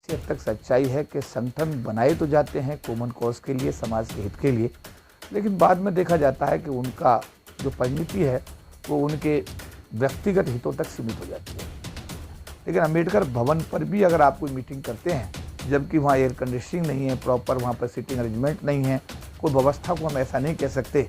हद तक सच्चाई है कि संगठन बनाए तो जाते हैं कॉमन कॉज के लिए, समाज के हित के लिए, लेकिन बाद में देखा जाता है कि उनका जो परिणति है वो उनके व्यक्तिगत हितों तक सीमित हो जाती है। लेकिन अंबेडकर भवन पर भी अगर आप कोई मीटिंग करते हैं, जबकि वहाँ एयर कंडीशनिंग नहीं है, प्रॉपर वहाँ पर सिटिंग अरेंजमेंट नहीं है, कोई व्यवस्था को हम ऐसा नहीं कह सकते,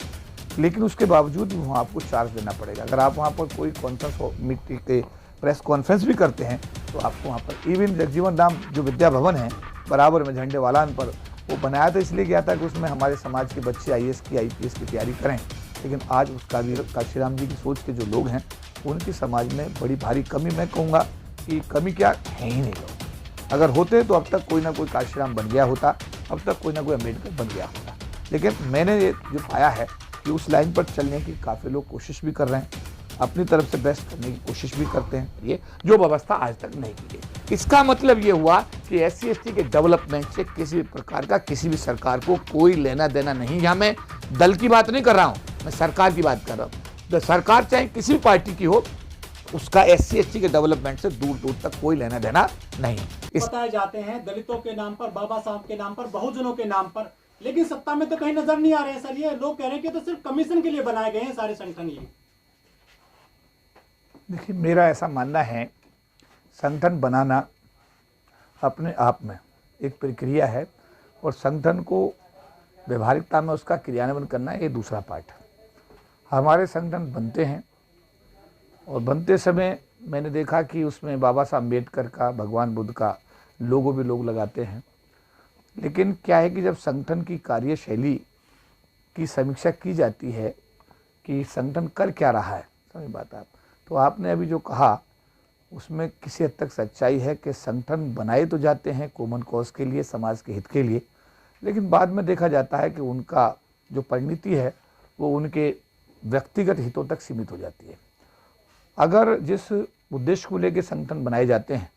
लेकिन उसके बावजूद भी वहाँ आपको चार्ज देना पड़ेगा। अगर आप वहाँ पर कोई कॉन्फ्रेंस मीटिंग के प्रेस कॉन्फ्रेंस भी करते हैं तो आपको वहाँ पर इवन जगजीवन राम जो विद्या भवन है बराबर में झंडे वालान पर, वो बनाया तो इसलिए गया था कि उसमें हमारे समाज के बच्चे IAS की IPS की तैयारी करें, लेकिन आज उसका भी काशीराम जी की सोच के जो लोग हैं उनकी समाज में बड़ी भारी कमी, मैं कहूँगा कि कमी क्या है ही नहीं लोग। अगर होते तो अब तक कोई ना कोई काशीराम बन गया होता, अब तक कोई ना कोई अम्बेडकर बन गया होता। लेकिन मैंने ये जो पाया है कि उस लाइन पर चलने की काफ़ी लोग कोशिश भी कर रहे हैं, अपनी तरफ से बेस्ट करने की कोशिश भी करते हैं, ये जो व्यवस्था आज तक नहीं की गई। इसका मतलब ये हुआ कि SC/ST के डेवलपमेंट से किसी भी प्रकार का किसी भी सरकार को कोई लेना देना नहीं। यहाँ मैं दल की बात नहीं कर रहा हूँ, मैं सरकार की बात कर रहा हूँ। सरकार चाहे किसी भी पार्टी की हो, उसका SC/ST के डेवलपमेंट से दूर दूर तक कोई लेना देना नहीं। बताए जाते हैं दलितों के नाम पर, बाबा साहब के नाम पर, बहुजनों के नाम पर, लेकिन सत्ता में तो कहीं नजर नहीं आ रहे हैं सर। ये लोग कह रहे हैं कि तो सिर्फ कमीशन के लिए बनाए गए हैं सारे संगठन। ये देखिए, मेरा ऐसा मानना है, संगठन बनाना अपने आप में एक प्रक्रिया है और संगठन को व्यवहारिकता में उसका क्रियान्वयन करना ये दूसरा पार्ट है। हमारे संगठन बनते हैं और बनते समय मैंने देखा कि उसमें बाबा साहब अम्बेडकर का, भगवान बुद्ध का लोगो भी लोग लगाते हैं, लेकिन क्या है कि जब संगठन की कार्यशैली की समीक्षा की जाती है कि संगठन कर क्या रहा है, समझ बात आप, तो आपने अभी जो कहा उसमें किसी हद तक सच्चाई है कि संगठन बनाए तो जाते हैं कॉमन कॉज के लिए, समाज के हित के लिए, लेकिन बाद में देखा जाता है कि उनका जो परिणति है वो उनके व्यक्तिगत हितों तक सीमित हो जाती है। अगर जिस उद्देश्य को लेकर संगठन बनाए जाते हैं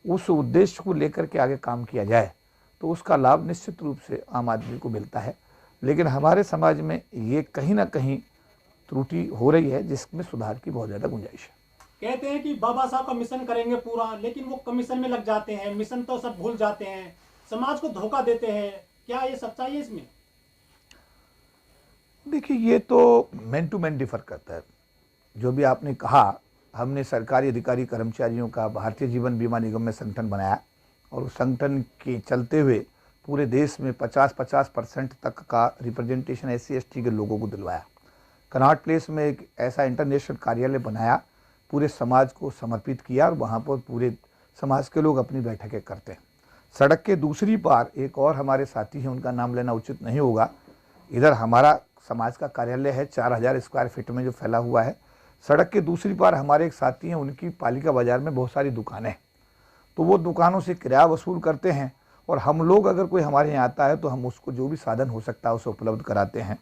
उस उद्देश्य को लेकर के आगे काम किया जाए तो उसका लाभ निश्चित रूप से आम आदमी को मिलता है, लेकिन हमारे समाज में ये कहीं ना कहीं त्रुटि हो रही है जिसमें सुधार की बहुत ज़्यादा गुंजाइश है। कहते हैं कि बाबा साहब का मिशन करेंगे पूरा, लेकिन वो कमीशन में लग जाते हैं, मिशन तो सब भूल जाते हैं, समाज को धोखा देते हैं। क्या ये सच्चाई है इसमें? देखिए, ये तो मैन टू मैन डिफर करता है। जो भी आपने कहा, हमने सरकारी अधिकारी कर्मचारियों का भारतीय जीवन बीमा निगम में संगठन बनाया और उस संगठन के चलते हुए पूरे देश में 50% तक का रिप्रेजेंटेशन SC/ST के लोगों को दिलवाया। कनॉट प्लेस में एक ऐसा इंटरनेशनल कार्यालय बनाया, पूरे समाज को समर्पित किया और वहाँ पर पूरे समाज के लोग अपनी बैठकें करते हैं। सड़क के दूसरी पार एक और हमारे साथी हैं, उनका नाम लेना उचित नहीं होगा। इधर हमारा समाज का कार्यालय है 4000 स्क्वायर फीट में जो फैला हुआ है, सड़क के दूसरी पार हमारे एक साथी हैं, उनकी पालिका बाजार में बहुत सारी दुकानें, तो वो दुकानों से किराया वसूल करते हैं और हम लोग अगर कोई हमारे यहाँ आता है तो हम उसको जो भी साधन हो सकता है उसे उपलब्ध कराते हैं।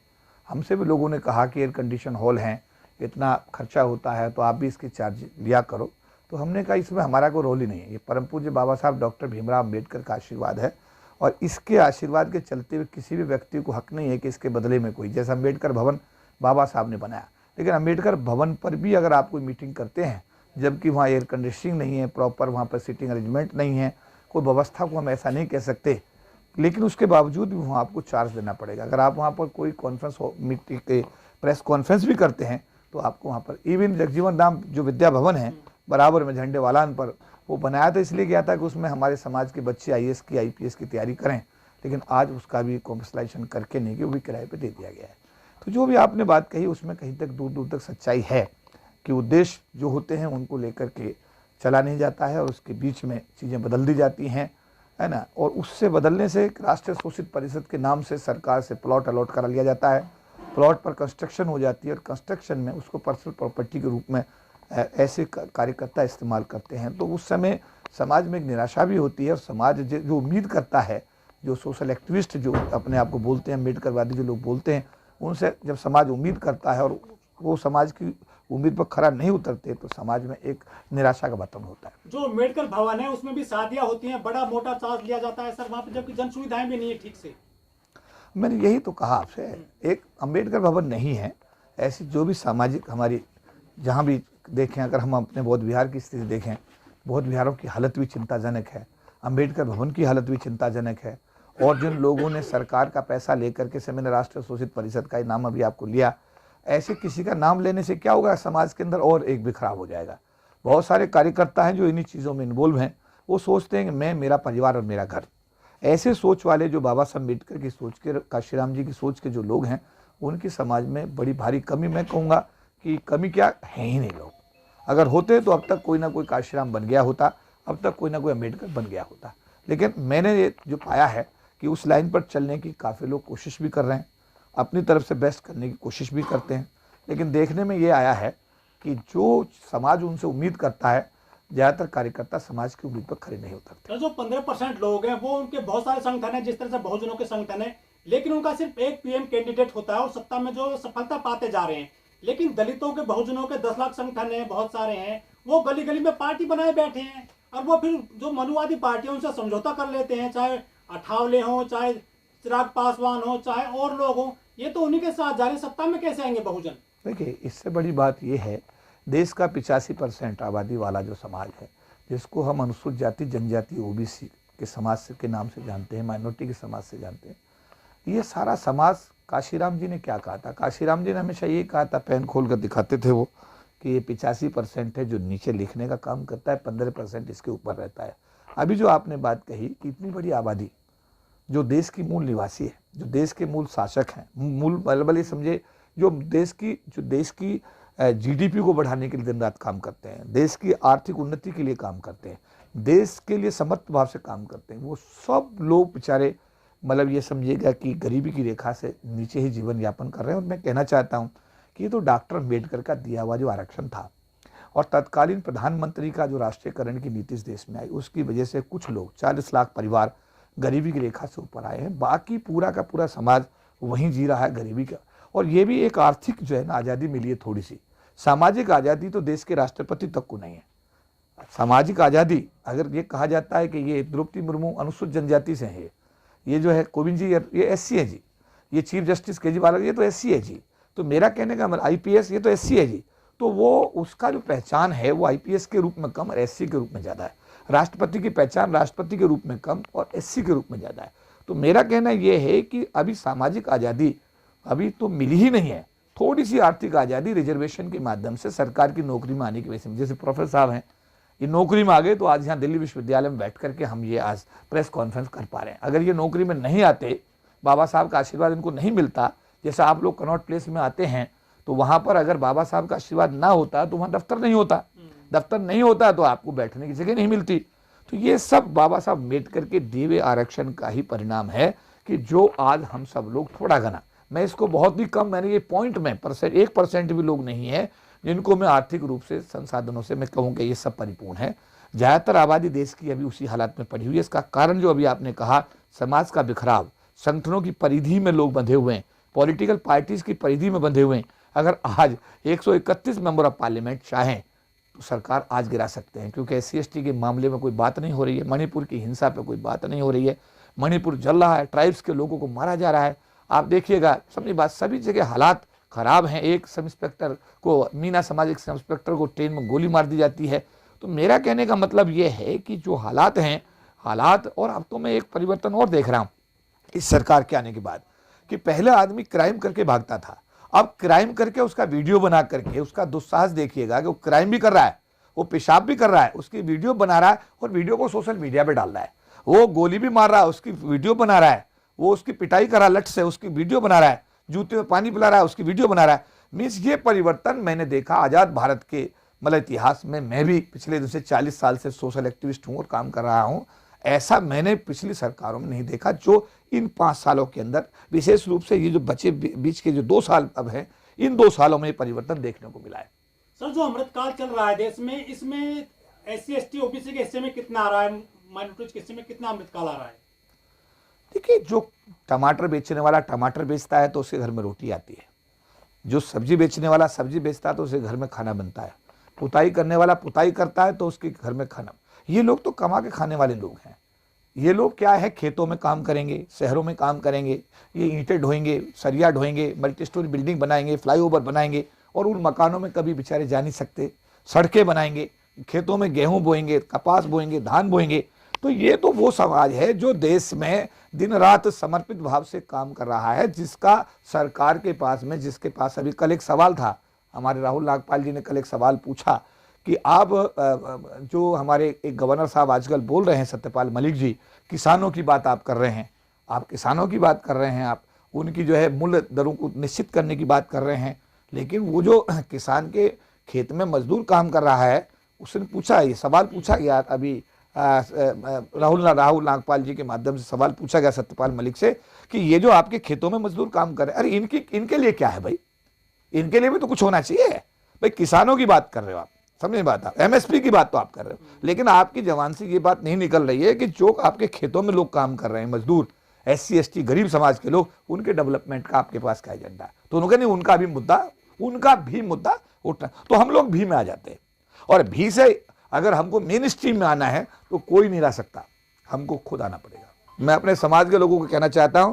हमसे भी लोगों ने कहा कि एयर कंडीशन हॉल हैं, इतना खर्चा होता है तो आप भी इसके चार्ज लिया करो, तो हमने कहा इसमें हमारा कोई रोल ही नहीं है, ये परम पूज्य बाबा साहब डॉक्टर भीमराव अम्बेडकर का आशीर्वाद है और इसके आशीर्वाद के चलते हुए किसी भी व्यक्ति को हक नहीं है कि इसके बदले में कोई, जैसा अम्बेडकर भवन बाबा साहब ने बनाया, लेकिन अम्बेडकर भवन पर भी अगर आप कोई मीटिंग करते हैं, जबकि वहाँ एयर कंडीशनिंग नहीं है, प्रॉपर वहाँ पर सिटिंग अरेंजमेंट नहीं है, कोई व्यवस्था को हम ऐसा नहीं कह सकते, लेकिन उसके बावजूद भी वहाँ आपको चार्ज देना पड़ेगा। अगर आप वहाँ पर कोई कॉन्फ्रेंस मीटिंग के प्रेस कॉन्फ्रेंस भी करते हैं तो आपको वहाँ पर इवन जगजीवन राम जो विद्या भवन है बराबर में झंडे वालान पर, वो बनाया तो इसलिए गया था कि उसमें हमारे समाज के बच्चे IAS की IPS की तैयारी करें, लेकिन आज उसका भी कॉमर्शलाइजेशन करके नहीं कि वो भी किराए पे दे दिया गया है। तो जो भी आपने बात कही उसमें कहीं तक दूर दूर तक सच्चाई है कि उद्देश्य जो होते हैं उनको लेकर के चला नहीं जाता है और उसके बीच में चीज़ें बदल दी जाती हैं, है ना, और उससे बदलने से राष्ट्रीय शोषित परिषद के नाम से सरकार से प्लॉट अलॉट करा लिया जाता है, प्लॉट पर कंस्ट्रक्शन हो जाती है और कंस्ट्रक्शन में उसको पर्सनल प्रॉपर्टी के रूप में ऐसे कार्यकर्ता इस्तेमाल करते हैं, तो उस समय समाज में एक निराशा भी होती है और समाज जो उम्मीद करता है, जो सोशल एक्टिविस्ट जो अपने आप को बोलते हैं, अम्बेडकरवादी जो लोग बोलते हैं, उनसे जब समाज उम्मीद करता है और वो समाज की उम्मीद पर खरा नहीं उतरते तो समाज में एक निराशा का वातावरण होता है। जो अम्बेडकर भवन है उसमें भी शादियां होती हैं, बड़ा मोटा चार्ज लिया जाता है सर वहाँ पे, जबकि जन सुविधाएं भी नहीं है ठीक से। मैंने यही तो कहा आपसे, एक अम्बेडकर भवन नहीं है, ऐसी जो भी सामाजिक हमारी जहाँ भी देखें, अगर हम अपने बौद्ध विहार की स्थिति देखें, बौद्ध विहारों की हालत भी चिंताजनक है। अंबेडकर भवन की हालत भी चिंताजनक है। और जिन लोगों ने सरकार का पैसा लेकर के से, मैंने राष्ट्रीय शोषित परिषद का ही नाम अभी आपको लिया, ऐसे किसी का नाम लेने से क्या होगा, समाज के अंदर और एक बिखराव हो जाएगा। बहुत सारे कार्यकर्ता हैं जो इन्हीं चीज़ों में इन्वॉल्व हैं, वो सोचते हैं कि मैं, मेरा परिवार और मेरा घर। ऐसे सोच वाले जो बाबा साहब अम्बेडकर की सोच के, काशीराम जी की सोच के जो लोग हैं, उनकी समाज में बड़ी भारी कमी, मैं कहूँगा कि कमी क्या है ही नहीं। लोग अगर होते तो अब तक कोई ना कोई काशीराम बन गया होता, अब तक कोई ना कोई अम्बेडकर बन गया होता। लेकिन मैंने ये जो पाया है कि उस लाइन पर चलने की काफ़ी लोग कोशिश भी कर रहे हैं, अपनी तरफ से बेस्ट करने की कोशिश भी करते हैं, लेकिन देखने में ये आया है कि जो समाज उनसे उम्मीद करता है, ज़्यादातर कार्यकर्ता समाज की उम्मीद पर खड़े नहीं उतरते। तो जो 15% लोग हैं वो, उनके बहुत सारे संगठन हैं, जिस तरह से बहुजनों के संगठन है, लेकिन उनका सिर्फ एक पीएम कैंडिडेट होता है और सत्ता में जो सफलता पाते जा रहे हैं। लेकिन दलितों के, बहुजनों के 10 लाख संगठन है, बहुत सारे हैं, वो गली गली में पार्टी बनाए बैठे हैं, और वो फिर जो मनुवादी पार्टी है उनसे समझौता कर लेते हैं, चाहे अठावले हो, चाहे चिराग पासवान हो, चाहे और लोग हो, ये तो उन्हीं के साथ जा रहे हैं। सत्ता में कैसे आएंगे बहुजन? देखिए, इससे बड़ी बात यह है, देश का 85% आबादी वाला जो समाज है, जिसको हम अनुसूचित जाति, जनजाति, ओबीसी के समाज से के नाम से जानते हैं, माइनॉरिटी के समाज से जानते हैं, ये सारा समाज, काशीराम जी ने क्या कहा था? काशीराम जी ने हमेशा ये कहा था, पेन खोल कर दिखाते थे वो, कि ये 85% है जो नीचे लिखने का काम करता है, 15% इसके ऊपर रहता है। अभी जो आपने बात कही कि इतनी बड़ी आबादी जो देश की मूल निवासी है, जो देश के मूल शासक हैं, मूल बल्कि समझे जो देश की जीडीपी को बढ़ाने के लिए दिन रात काम करते हैं, देश की आर्थिक उन्नति के लिए काम करते हैं, देश के लिए समर्थ भाव से काम करते हैं, वो सब लोग बेचारे मतलब ये समझिएगा कि गरीबी की रेखा से नीचे ही जीवन यापन कर रहे हैं। और मैं कहना चाहता हूँ कि ये तो डॉक्टर अम्बेडकर का दिया हुआ जो आरक्षण था और तत्कालीन प्रधानमंत्री का जो राष्ट्रीयकरण की नीति इस देश में आई, उसकी वजह से कुछ लोग, 40 लाख परिवार गरीबी की रेखा से ऊपर आए हैं। बाकी पूरा का पूरा समाज वहीं जी रहा है गरीबी का। और ये भी एक आर्थिक जो है ना आज़ादी मिली है थोड़ी सी, सामाजिक आज़ादी तो देश के राष्ट्रपति तक को नहीं है। सामाजिक आज़ादी अगर ये कहा जाता है कि ये द्रौपदी मुर्मू अनुसूचित जनजाति से है, ये जो है कोविंद जी ये एससी है जी, ये चीफ जस्टिस केजरीवाल ये तो एससी है जी, तो मेरा कहने का मतलब आईपीएस ये तो एससी है जी, तो वो उसका जो पहचान है वो आईपीएस के रूप में कम और एससी के रूप में ज़्यादा है। राष्ट्रपति की पहचान राष्ट्रपति के रूप में कम और एससी के रूप में ज़्यादा है। तो मेरा कहना ये है कि अभी सामाजिक आज़ादी अभी तो मिली ही नहीं है। थोड़ी सी आर्थिक आज़ादी रिजर्वेशन के माध्यम से सरकार की नौकरी में आने की वजह से, जैसे प्रोफेसर साहब हैं ये नौकरी में आ गए तो आज यहाँ दिल्ली विश्वविद्यालय में बैठ करके हम ये आज प्रेस कॉन्फ्रेंस कर पा रहे हैं। अगर ये नौकरी में नहीं आते, बाबा साहब का आशीर्वाद इनको नहीं मिलता, जैसा आप लोग कनॉट प्लेस में आते हैं तो वहाँ पर अगर बाबा साहब का आशीर्वाद ना होता तो वहाँ दफ्तर नहीं होता, दफ्तर नहीं होता तो आपको बैठने की जगह नहीं मिलती। तो ये सब बाबा साहब अम्बेडकर के दिए हुए आरक्षण का ही परिणाम है कि जो आज हम सब लोग थोड़ा घना, मैं इसको बहुत ही कम, मैंने ये पॉइंट में 1% भी लोग नहीं है जिनको मैं आर्थिक रूप से संसाधनों से मैं कहूँ कि ये सब परिपूर्ण है। ज़्यादातर आबादी देश की अभी उसी हालात में पड़ी हुई है। इसका कारण जो अभी आपने कहा, समाज का बिखराव, संगठनों की परिधि में लोग बंधे हुए हैं, पॉलिटिकल पार्टीज की परिधि में बंधे हुए हैं। अगर आज 131 मेंबर ऑफ पार्लियामेंट चाहें तो सरकार आज गिरा सकते हैं, क्योंकि SC/ST के मामले में कोई बात नहीं हो रही है, मणिपुर की हिंसा पे कोई बात नहीं हो रही है, मणिपुर जल रहा है, ट्राइब्स के लोगों को मारा जा रहा है। आप देखिएगा, समझिए बात, सभी जगह हालात खराब हैं। एक सब इंस्पेक्टर को, मीना समाज एक सब इंस्पेक्टर को ट्रेन में गोली मार दी जाती है। तो मेरा कहने का मतलब ये है कि जो हालात हैं, हालात, और अब तो मैं एक परिवर्तन और देख रहा हूँ इस सरकार के आने के बाद, कि पहले आदमी क्राइम करके भागता था, अब क्राइम करके उसका वीडियो बना करके, उसका दुस्साहस देखिएगा कि वो क्राइम भी कर रहा है, वो पेशाब भी कर रहा है, उसकी वीडियो बना रहा है और वीडियो को सोशल मीडिया पे डाल रहा है। वो गोली भी मार रहा है, उसकी वीडियो बना रहा है, वो उसकी पिटाई कर रहा है लठ से, उसकी वीडियो बना रहा है, जूते में पानी पिला रहा है, उसकी वीडियो बना रहा है। मीन्स ये परिवर्तन मैंने देखा आज़ाद भारत के मतलब इतिहास में। मैं भी पिछले दूसरे 40 साल से सोशल एक्टिविस्ट हूँ और काम कर रहा हूँ। ऐसा मैंने पिछली सरकारों में नहीं देखा, जो इन 5 सालों के अंदर, विशेष रूप से ये जो बचे बीच के जो 2 साल अब हैं, इन 2 सालों में परिवर्तन देखने को मिला है। सर, जो अमृतकाल चल रहा है देश में, इसमें SC/ST OBC के हिस्से में कितना आ रहा है, माइनॉरिटीज के हिस्से में कितना अमृतकाल आ रहा है? देखिए, जो टमाटर बेचने वाला टमाटर बेचता है तो उसके घर में रोटी आती है, जो सब्जी बेचने वाला सब्जी बेचता है तो उसके घर में खाना बनता है, पुताई करने वाला पुताई करता है तो उसके घर में खाना। ये लोग तो कमा के खाने वाले लोग हैं। ये लोग क्या है, खेतों में काम करेंगे, शहरों में काम करेंगे, ये ईंटें ढोएंगे, सरिया ढोएंगे, मल्टी स्टोरी बिल्डिंग बनाएंगे, फ्लाईओवर बनाएंगे, और उन मकानों में कभी बेचारे जा नहीं सकते, सड़कें बनाएंगे, खेतों में गेहूं बोएंगे, कपास बोएंगे, धान बोएंगे। तो ये तो वो समाज है जो देश में दिन रात समर्पित भाव से काम कर रहा है, जिसका सरकार के पास में, जिसके पास अभी कल एक सवाल था, हमारे राहुल नागपाल जी ने कल एक सवाल पूछा कि आप जो हमारे एक गवर्नर साहब आजकल बोल रहे हैं सत्यपाल मलिक जी, किसानों की बात आप कर रहे हैं, आप किसानों की बात कर रहे हैं, आप उनकी जो है मूल्य दरों को निश्चित करने की बात कर रहे हैं, लेकिन वो जो किसान के खेत में मजदूर काम कर रहा है, उसने पूछा, ये सवाल पूछा गया अभी राहुल नागपाल जी के माध्यम से सवाल पूछा गया सत्यपाल मलिक से कि ये जो आपके खेतों में मजदूर काम कर रहे हैं, अरे इनके लिए क्या है भाई, इनके लिए भी तो कुछ होना चाहिए भाई। किसानों की बात कर रहे हो आप, समझ बात, आप एमएसपी की बात तो आप कर रहे हो, लेकिन आपकी जबान से ये बात नहीं निकल रही है कि जो आपके खेतों में लोग काम कर रहे हैं, मजदूर, SC ST गरीब समाज के लोग, उनके डेवलपमेंट का आपके पास क्या एजेंडा है। तो उन्होंने नहीं, उनका भी मुद्दा उठना, तो हम लोग भी में आ जाते हैं। और भी से अगर हमको मेन स्ट्रीम में आना है तो कोई नहीं ला सकता, हमको खुद आना पड़ेगा। मैं अपने समाज के लोगों को कहना चाहता हूं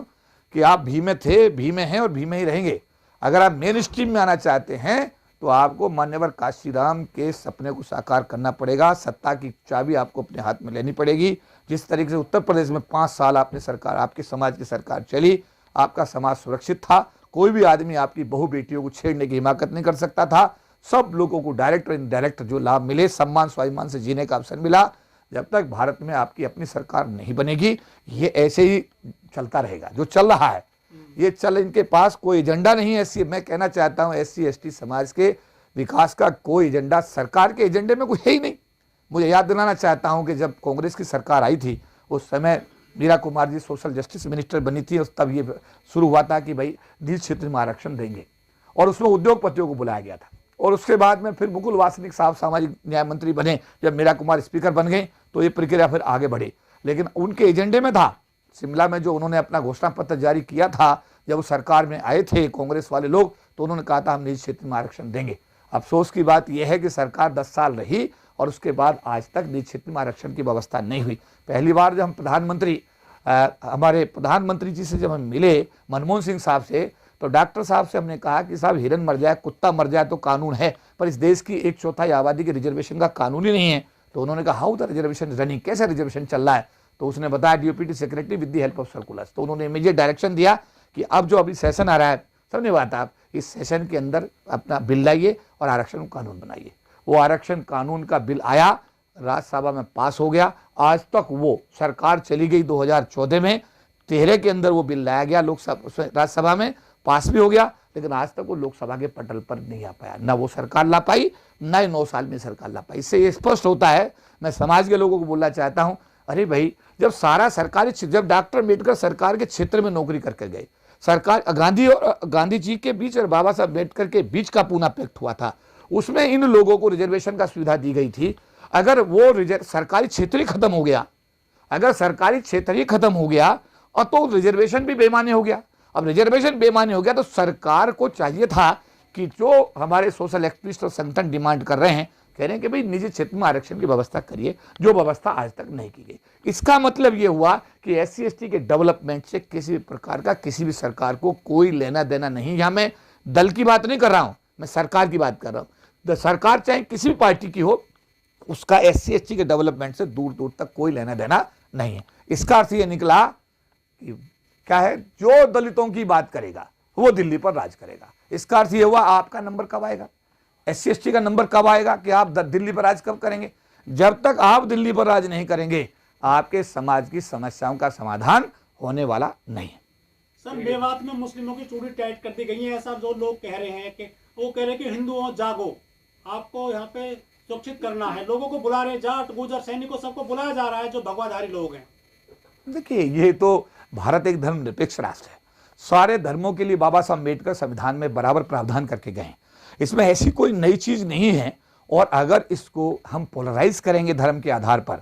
कि आप भी में थे, भी में हैं और भी में ही रहेंगे। अगर आप मेन स्ट्रीम में आना चाहते हैं तो आपको मान्यवर काशीराम के सपने को साकार करना पड़ेगा। सत्ता की चाबी आपको अपने हाथ में लेनी पड़ेगी। जिस तरीके से उत्तर प्रदेश में 5 साल आपने सरकार, आपके समाज की सरकार चली, आपका समाज सुरक्षित था, कोई भी आदमी आपकी बहू बेटियों को छेड़ने की हिमाकत नहीं कर सकता था। सब लोगों को डायरेक्ट और इनडायरेक्ट जो लाभ मिले, सम्मान स्वाभिमान से जीने का अवसर मिला। जब तक भारत में आपकी अपनी सरकार नहीं बनेगी, ये ऐसे ही चलता रहेगा जो चल रहा है। ये इनके पास कोई एजेंडा नहीं है। मैं कहना चाहता हूं SC ST समाज के विकास का कोई एजेंडा सरकार के एजेंडे में कोई है ही नहीं। मुझे याद दिलाना चाहता हूं कि जब कांग्रेस की सरकार आई थी, उस समय Meera Kumar ji social justice minister बनी थी, और तब ये शुरू हुआ था कि भाई निजी क्षेत्र में आरक्षण देंगे, और उसमें उद्योगपतियों को बुलाया गया था। और उसके बाद में फिर मुकुल वासनिक साहब सामाजिक न्याय मंत्री बने, जब मीरा कुमार स्पीकर बन गए तो ये प्रक्रिया फिर आगे बढ़ी। लेकिन उनके एजेंडे में था, शिमला में जो उन्होंने अपना घोषणा पत्र जारी किया था, जब वो सरकार में आए थे कांग्रेस वाले लोग, तो उन्होंने कहा था हम निजी क्षेत्र में आरक्षण देंगे। अफसोस की बात यह है कि सरकार 10 साल रही और उसके बाद आज तक निजी क्षेत्र में आरक्षण की व्यवस्था नहीं हुई। पहली बार जब हम हमारे प्रधानमंत्री जी से जब हम मिले, मनमोहन सिंह साहब से, तो डॉक्टर साहब से हमने कहा कि साहब हिरन मर जाए, कुत्ता मर जाए तो कानून है, पर इस देश की 1/4 आबादी के रिजर्वेशन का कानून ही नहीं है। तो उन्होंने कहा हाउ द रिजर्वेशन रनिंग, कैसे रिजर्वेशन चल रहा है। तो उसने बताया DOPT secretary with the help of circulars. तो उन्होंने इमीडिएट डायरेक्शन दिया कि अब जो अभी सेशन आ रहा है, समझे बात आप, इस सेशन के अंदर अपना बिल लाइए और आरक्षण कानून बनाइए। वो आरक्षण कानून का बिल आया, राज्यसभा में पास हो गया। आज तक वो सरकार चली गई 2014 में, 13 के अंदर वो बिल लाया गया राज्यसभा में, पास भी हो गया, लेकिन आज तक वो लोकसभा के पटल पर नहीं आ पाया। ना वो सरकार ला पाई, ना ही 9 साल में सरकार ला पाई। इससे ये स्पष्ट होता है, मैं समाज के लोगों को बोलना चाहता हूं, अरे भाई, जब सारा सरकारी, जब डॉक्टर अम्बेडकर सरकार के क्षेत्र में नौकरी करके गए, सरकार गांधी जी के बीच और बाबा साहब अम्बेडकर के बीच का पूना पैक्ट हुआ था, उसमें इन लोगों को रिजर्वेशन का सुविधा दी गई थी। अगर वो सरकारी क्षेत्र ही खत्म हो गया, अगर सरकारी क्षेत्र ही खत्म हो गया, और तो रिजर्वेशन भी बेमानी हो गया। अब रिजर्वेशन बेमानी हो गया तो सरकार को चाहिए था कि जो हमारे सोशल एक्टिविस्ट और संगठन डिमांड कर रहे हैं, कह रहे हैं कि भाई निजी क्षेत्र में आरक्षण की व्यवस्था करिए, जो व्यवस्था आज तक नहीं की गई। इसका मतलब ये हुआ कि SC ST के डेवलपमेंट से किसी भी प्रकार का किसी भी सरकार को कोई लेना देना नहीं। यहां मैं दल की बात नहीं कर रहा हूं, मैं सरकार की बात कर रहा हूं। सरकार चाहे किसी भी पार्टी की हो, उसका SC ST के डेवलपमेंट से दूर दूर तक कोई लेना देना नहीं है। इसका अर्थ ये निकला कि क्या है, जो दलितों की बात करेगा वो दिल्ली पर राज करेगा। इसका अर्थ ये हुआ, आपका नंबर कब आएगा, SC ST का नंबर कब आएगा कि आप दिल्ली पर राज कब करेंगे। जब तक आप दिल्ली पर राज नहीं करेंगे, आपके समाज की समस्याओं का समाधान होने वाला नहीं है। सर, मेवात में मुस्लिमों की चूड़ी टाइट कर दी गई है, ऐसा जो लोग कह रहे हैं कि वो कह रहे हैं कि हिंदुओं जागो, आपको यहाँ पे सुरक्षित करना है। लोगों को बुला रहे, जाट गुजर सैनिकों सबको बुलाया जा रहा है जो भगवाधारी लोग हैं। देखिए, ये तो भारत एक धर्मनिरपेक्ष राष्ट्र है। सारे धर्मों के लिए बाबा साहब अम्बेडकर संविधान में बराबर प्रावधान करके गए हैं। इसमें ऐसी कोई नई चीज नहीं है। और अगर इसको हम पोलराइज करेंगे धर्म के आधार पर,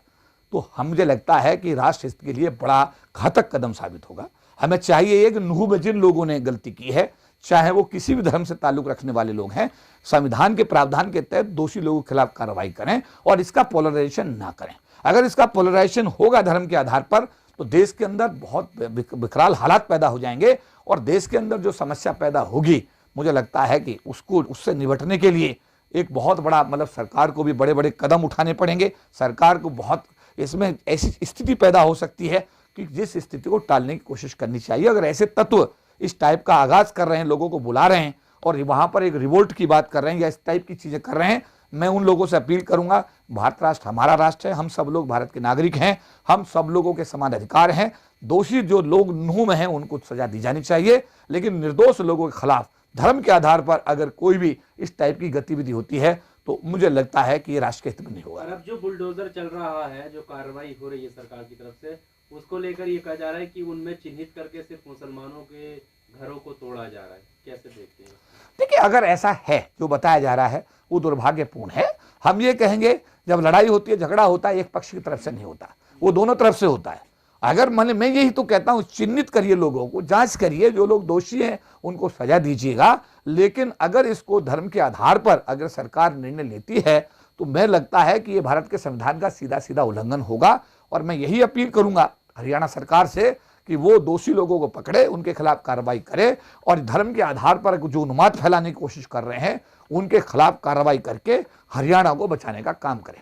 तो मुझे लगता है कि राष्ट्र हित के लिए बड़ा घातक कदम साबित होगा। हमें चाहिए कि नूह में जिन लोगों ने गलती की है, चाहे वो किसी भी धर्म से ताल्लुक रखने वाले लोग हैं, संविधान के प्रावधान के तहत दोषी लोगों के खिलाफ कार्रवाई करें और इसका पोलराइजेशन ना करें। अगर इसका पोलराइजेशन होगा धर्म के आधार पर, तो देश के अंदर बहुत विकराल हालात पैदा हो जाएंगे और देश के अंदर जो समस्या पैदा होगी, मुझे लगता है कि उससे निपटने के लिए एक बहुत बड़ा, मतलब सरकार को भी बड़े बड़े कदम उठाने पड़ेंगे। सरकार को बहुत इसमें ऐसी स्थिति पैदा हो सकती है कि जिस स्थिति को टालने की कोशिश करनी चाहिए। अगर ऐसे तत्व इस टाइप का आगाज कर रहे हैं, लोगों को बुला रहे हैं और वहां पर एक रिवोल्ट की बात कर रहे हैं या इस टाइप की चीजें कर रहे हैं, मैं उन लोगों से अपील करूंगा, भारत राष्ट्र हमारा राष्ट्र है, हम सब लोग भारत के नागरिक हैं, हम सब लोगों के समान अधिकार हैं। दोषी जो लोग नुह में हैं उनको सजा दी जानी चाहिए, लेकिन निर्दोष लोगों के खिलाफ धर्म के आधार पर अगर कोई भी इस टाइप की गतिविधि होती है तो मुझे लगता है कि ये राष्ट्र के हित में नहीं होगा। और अब जो बुलडोजर चल रहा है, जो कार्रवाई हो रही है सरकार की तरफ से, उसको लेकर ये कहा जा रहा है कि उनमें चिन्हित करके सिर्फ मुसलमानों के घरों को तोड़ा जा रहा है, कैसे देखते हैं? देखिए, अगर ऐसा है जो बताया जा रहा है वो दुर्भाग्यपूर्ण है। हम ये कहेंगे जब लड़ाई होती है, झगड़ा होता है, एक पक्ष की तरफ से नहीं होता, वो दोनों तरफ से होता है। अगर मैं यही तो कहता हूं, चिन्हित करिए, लोगों को जांच करिए, जो लोग दोषी हैं उनको सजा दीजिएगा, लेकिन अगर इसको धर्म के आधार पर अगर सरकार निर्णय लेती है तो मैं लगता है कि ये भारत के संविधान का सीधा सीधा उल्लंघन होगा। और मैं यही अपील करूंगा हरियाणा सरकार से कि वो दोषी लोगों को पकड़े, उनके खिलाफ कार्रवाई करे और धर्म के आधार पर जो उन्माद फैलाने की कोशिश कर रहे हैं उनके खिलाफ कार्रवाई करके हरियाणा को बचाने का काम करें।